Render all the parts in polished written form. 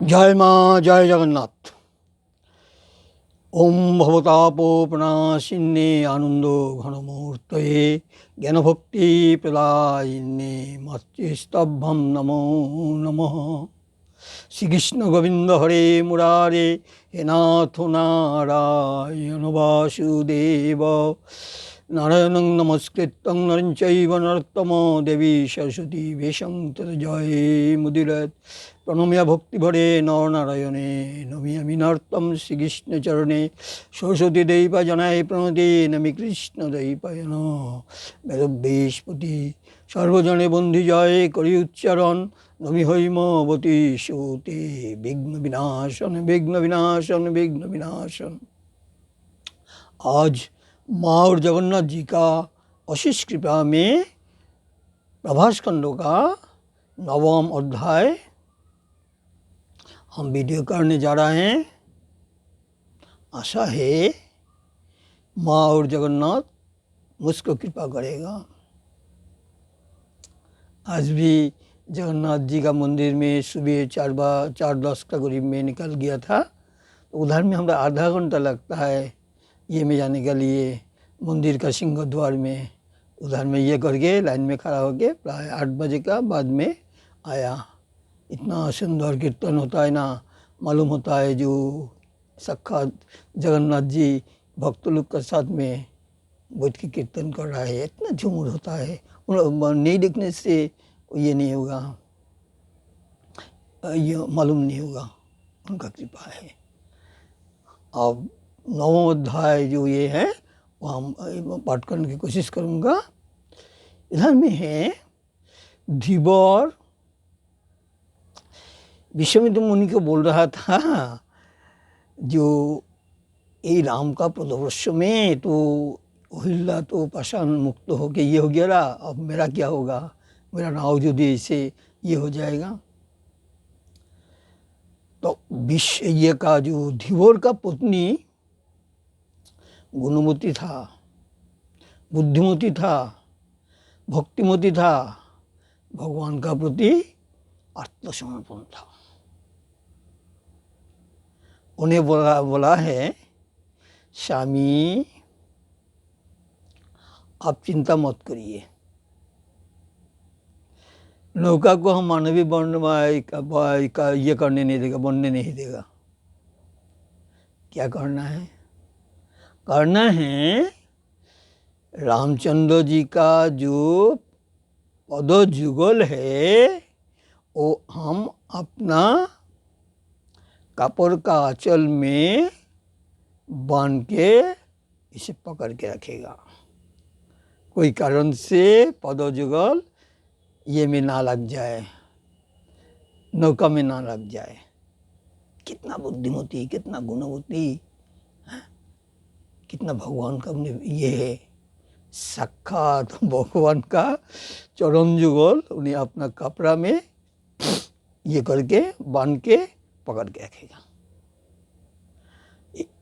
जय माँ जय जगन्नाथ। ओम भवतापोपनाशिन्ने आनंदो घनमूर्तये ज्ञानभक्ति प्रदायिने मत्स्तभ्यं नमो नमः। श्री कृष्ण गोविंद हरे मुरारे हे नाथ नारायण वासुदेव नारायणं नमस्कृतं नरं चैव नरोत्तमं देवी सरस्वती वेशं तत् जय मुदीरयेत्। प्रणम्य भक्ति भरे नर नारायणे नमियामि नरोत्तम श्रीकृष्ण चरणे सरस्वती देवी जनाय प्रणति नमि कृष्ण दैपाय वेदव्यासपति सर्वजने बंधु जय करि उच्चारण नमि हैमवती सूते विघ्न विनाशन विघ्न विनाशन विघ्न विनाशन। आज माँ और जगन्नाथ जी का अशिष कृपा में प्रभास खंडों का 9वां अध्याय हम वीडियो करने जा रहे हैं। आशा है माँ और जगन्नाथ मुझको कृपा करेगा। आज भी जगन्नाथ जी का मंदिर में सुबह 4:10 का करीब में निकल गया था। तो उधर में हमारा आधा घंटा लगता है ये में जाने के लिए मंदिर का सिंह द्वार में। उधर में ये करके लाइन में खड़ा होके प्राय 8 बजे का बाद में आया। इतना सुंदर कीर्तन होता है ना, मालूम होता है जो साक्षात जगन्नाथ जी भक्त लोग के साथ में बैठ के कीर्तन कर रहा है। इतना झूमर होता है, नहीं देखने से ये नहीं होगा, ये मालूम नहीं होगा, उनका कृपा है। अब 9वां अध्याय जो ये है वो हम पाठ करने की कोशिश करूँगा। इधर में है धीवर विश्वामित्र मुनि को बोल रहा था जो ये राम का प्रदोष में तो हिल्ला तो पाषाण मुक्त हो के ये हो गया रहा, अब मेरा क्या होगा, मेरा नाव जो दे ऐसे ये हो जाएगा। तो विश्व ये का जो धीवर का पत्नी गुणमती था, बुद्धिमती था, भक्तिमती था, भगवान का प्रति आत्मसमर्पण था। उन्हें बोला है स्वामी आप चिंता मत करिए, नौका को हम मानवीय वर्ण का ये करने नहीं देगा, बनने नहीं देगा। क्या करना है? करना है रामचंद्र जी का जो पदयुगल है वो हम अपना कपड़ का आंचल में बांध के इसे पकड़ के रखेगा। कोई कारण से पदयुगल ये में ना लग जाए, नौका में ना लग जाए। कितना बुद्धिमती, कितना गुणवती, कितना भगवान का ये है, साक्षात भगवान का चरण जुगल उन्हें अपना कपड़ा में ये करके बांध के पकड़ के रखेगा।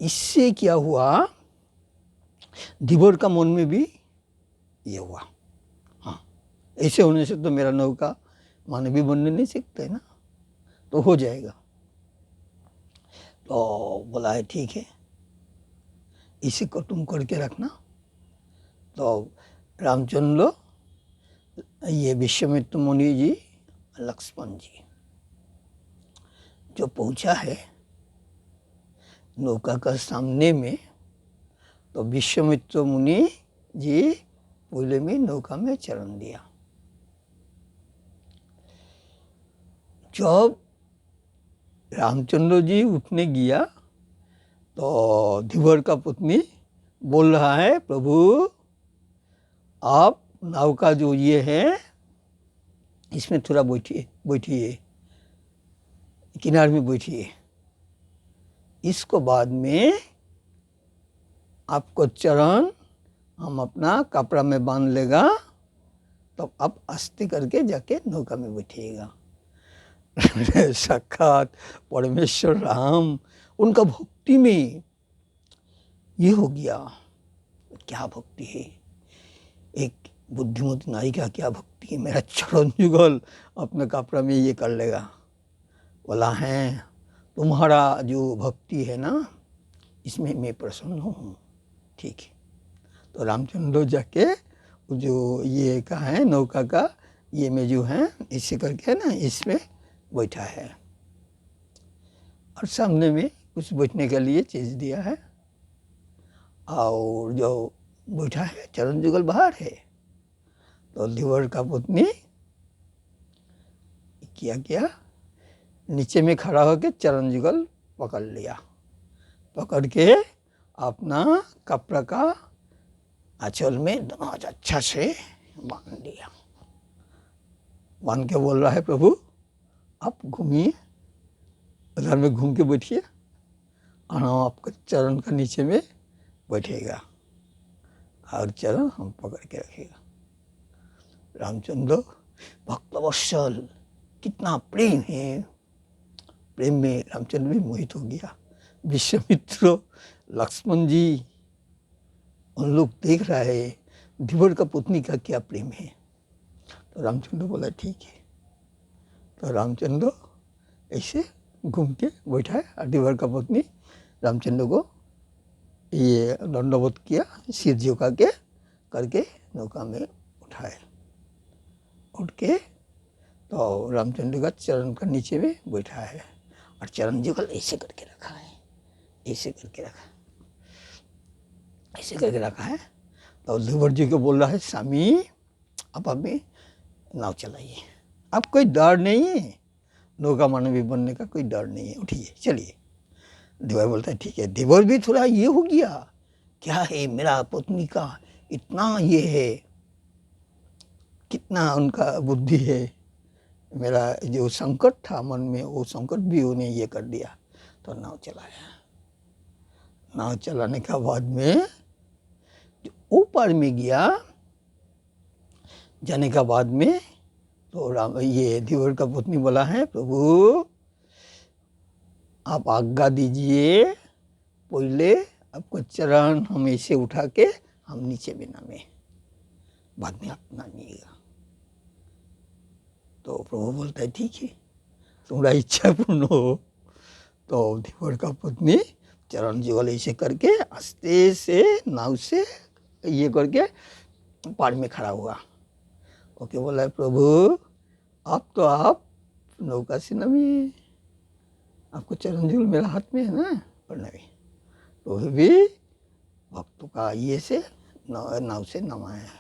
इससे क्या हुआ, धीवर का मन में भी ये हुआ, हाँ ऐसे होने से तो मेरा नौका मानवीय बनने नहीं सकते ना, तो हो जाएगा। तो बोला है ठीक है, इसी को तुम करके रखना। तो रामचंद्र, ये विश्वामित्र मुनि जी, लक्ष्मण जी जो पहुंचा है नौका का सामने में, तो विश्वामित्र मुनि जी पहले में नौका में चरण दिया। जब रामचंद्र जी उठने गया तो धीवर का पत्नी बोल रहा है प्रभु आप नाव का जो ये है इसमें थोड़ा बैठिए, किनारे में बैठिए, इसको बाद में आपको चरण हम अपना कपड़ा में बांध लेगा, तो आप आस्ते करके जाके नौका में बैठिएगा। साक्षात परमेश्वर राम, उनका भक्ति में ये हो गया। क्या भक्ति है, एक बुद्धिमती नारी का क्या भक्ति है, मेरा चरण जुगल अपने कपड़ा में ये कर लेगा। बोला है तुम्हारा जो भक्ति है ना, इसमें मैं प्रसन्न हूँ। ठीक है। तो रामचंद्र जाके जो ये का है नौका का ये में जो है इससे करके ना इस पे बैठा है और सामने में कुछ बैठने के लिए चीज़ दिया है और जो बैठा है चरण जुगल बाहर है। तो ध्रुव का पत्नी क्या नीचे में खड़ा होकर चरण जुगल पकड़ लिया, पकड़ के अपना कपड़ा का आंचल में दोनों अच्छा से बांध दिया। बांध के बोल रहा है, प्रभु आप घूमिए, उधर में घूम के बैठिए और हम आपके चरण का नीचे में बैठेगा और चरण हम पकड़ के रखेगा। रामचंद्र भक्तवत्सल, कितना प्रेम है, प्रेम में रामचंद्र भी मोहित हो गया। विश्वामित्र, लक्ष्मण जी उन लोग देख रहा है ध्रुव का पत्नी का क्या प्रेम है। तो रामचंद्र बोला ठीक है। तो रामचंद्र ऐसे घूम के बैठा है और ध्रुव का पत्नी रामचंद्र को ये दंडवत किया, सिर झुका के करके नौका में उठाए। उठ के तो रामचंद्र का चरण का नीचे में बैठा है और चरण जुगल ऐसे करके रखा है, ऐसे करके रखा, ऐसे करके रखा है। तो ध्रुव जी को बोल रहा है, स्वामी आप हमें नाव चलाइए, अब कोई डर नहीं है, नौका मानवी बनने का कोई डर नहीं है, उठिए चलिए। ध्रुव बोलता है ठीक है। ध्रुव भी थोड़ा ये हो गया, क्या है मेरा पत्नी का इतना ये है, कितना उनका बुद्धि है, मेरा जो संकट था मन में वो संकट भी उन्हें ये कर दिया। तो नाव चलाया। नाव चलाने के बाद में जो ऊपर में गया, जाने के बाद में तो राम ये ध्रुव का पत्नी बोला है, प्रभु आप आज्ञा दीजिए, पहले आपको चरण हम ऐसे उठा के हम नीचे में नामे, बाद में आप नामिएगा। तो प्रभु बोलता है ठीक है, तुम्हारा इच्छा पूर्ण हो। तो ध्रुव का पत्नी चरण जुगल ऐसे करके आस्ते से नाव से ये करके पार में खड़ा हुआ। ओके बोला है, प्रभु आप नौका से नमी, आपको चरण जुगल मेरा हाथ में है ना, पर नवी। तो भी भक्तों का ये से नाव से नमाया।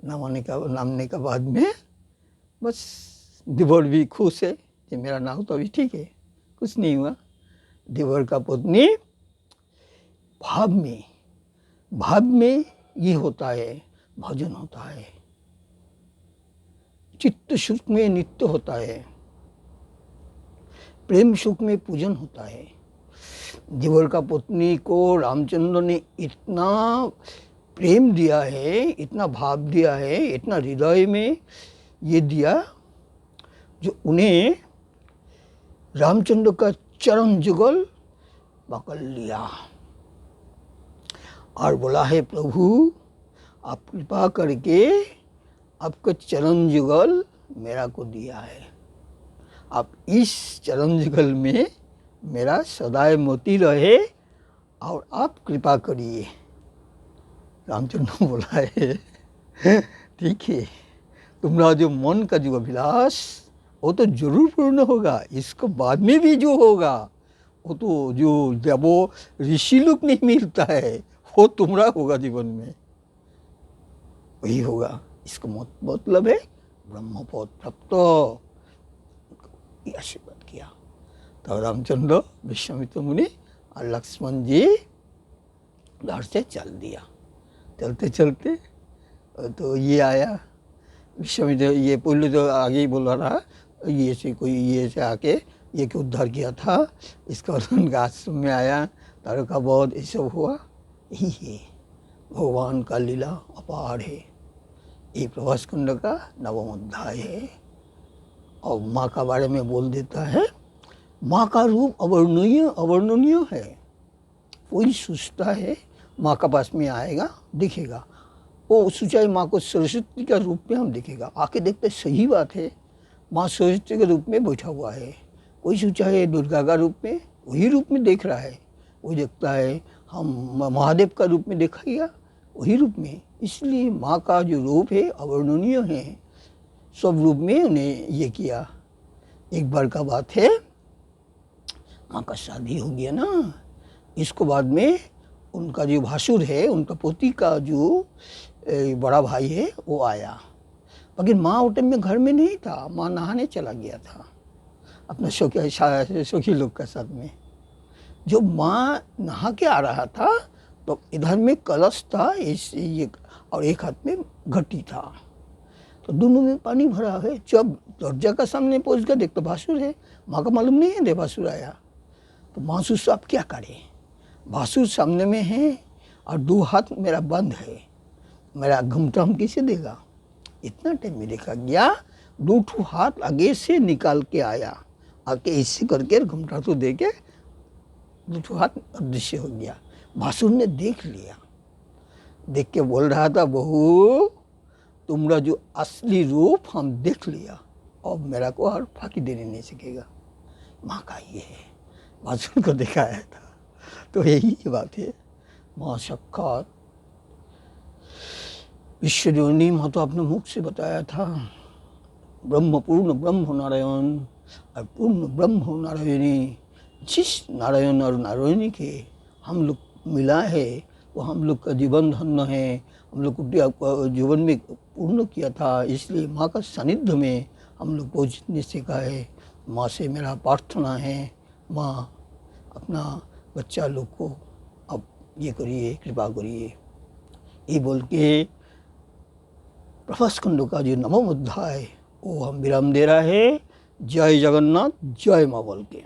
नामने का बाद में बस ध्रुव भी खुश है कि मेरा नाव तो अभी ठीक है, कुछ नहीं हुआ। ध्रुव का पत्नी भाव में ये होता है, भजन होता है, चित्त सुख में नित्य होता है, प्रेम सुख में पूजन होता है। ध्रुव का पत्नी को रामचंद्र ने इतना प्रेम दिया है, इतना भाव दिया है, इतना हृदय में ये दिया जो उन्हें रामचंद्र का चरण जुगल पकड़ लिया और बोला है, प्रभु आप कृपा करके आपका चरण जुगल मेरा को दिया है, आप इस चरण जुगल में मेरा सदैव मोती रहे और आप कृपा करिए। रामचंद्र बोला है ठीक है, तुम्हारा जो मन का जो अभिलाष वो तो जरूर पूर्ण होगा, इसको बाद में भी जो होगा वो तो जो जब वो ऋषि लोग नहीं मिलता है वो तुम्हारा होगा जीवन में, वही होगा। इसका मतलब है ब्रह्मपद प्राप्त, आशीर्वाद किया। तो रामचंद्र, विश्वामित्र मुनि और लक्ष्मण जी उधर से चल दिया। चलते चलते तो ये आया विश्वामित्र, ये पहले तो आगे ही बोल रहा ये से कोई ये से आके ये के उद्धार किया था, इसका उनका आश्रम में आया, तारों का बहुत ये सब हुआ। यही है भगवान का लीला अपार है। ये प्रभास कुंड का 9वां अध्याय है और माँ का बारे में बोल देता है। माँ का रूप अवर्णनीय है, कोई सोचता है माँ का पास में आएगा दिखेगा, वो सोचा माँ को सरस्वती का रूप में हम दिखेगा, आके देखते सही बात है माँ सरस्वती के रूप में बैठा हुआ है, कोई सोचा है दुर्गा का रूप में, वही रूप में देख रहा है, वो देखता है हम महादेव का रूप में देखा गया, वही रूप में। इसलिए माँ का जो रूप है अवर्णनीय है, सब रूप में उन्हें ये किया। एक बार का बात है, माँ का शादी हो गया ना, इसको बाद में उनका जो भासुर है, उनका पोती का जो बड़ा भाई है वो आया, लेकिन माँ उस टाइम में घर में नहीं था, माँ नहाने चला गया था अपना सखी लोग के साथ में। जब माँ नहा के आ रहा था तो इधर में कलश था ये, और एक हाथ में घटी था, तो दोनों में पानी भरा है। जब दरजा का सामने पहुंच गया, देख तो भासुर है, माँ का मालूम नहीं है दे भासुर आया, तो माँ सोचा अब क्या करे, भासुर सामने में है और दो हाथ मेरा बंद है, मेरा घुमटा हम कैसे देगा। इतना टाइम में देखा गया, दो ठो हाथ आगे से निकाल के आया, आके ऐसे करके घुमटा तो दे के दो ठो हाथ अदृश्य हो गया। भासुर ने देख लिया, देख के बोल रहा था बहू तुम्हारा जो असली रूप हम देख लिया, अब मेरा को और फांकी देने नहीं सकेगा। माँ का ये है, भासुर को दिखाया था। तो यही बात है, माँ साक्षात विश्वजोनी माँ तो आपने मुख से बताया था, ब्रह्म पूर्ण ब्रह्म नारायण और पूर्ण ब्रह्म नारायणी। जिस नारायण और नारायणी के हम लोग मिला है वो हम लोग का जीवन धन्य है, हम लोग को जीवन में पूर्ण किया था। इसलिए माँ का सानिध्य में हम लोग पहुँचने से कहा है। माँ से मेरा प्रार्थना है, माँ अपना बच्चा लोग को अब ये करिए, कृपा करिए। ये बोल के प्रभास खंड का जो नवम अध्याय वो हम विराम दे रहा है। जय जगन्नाथ, जय माँ बोल के।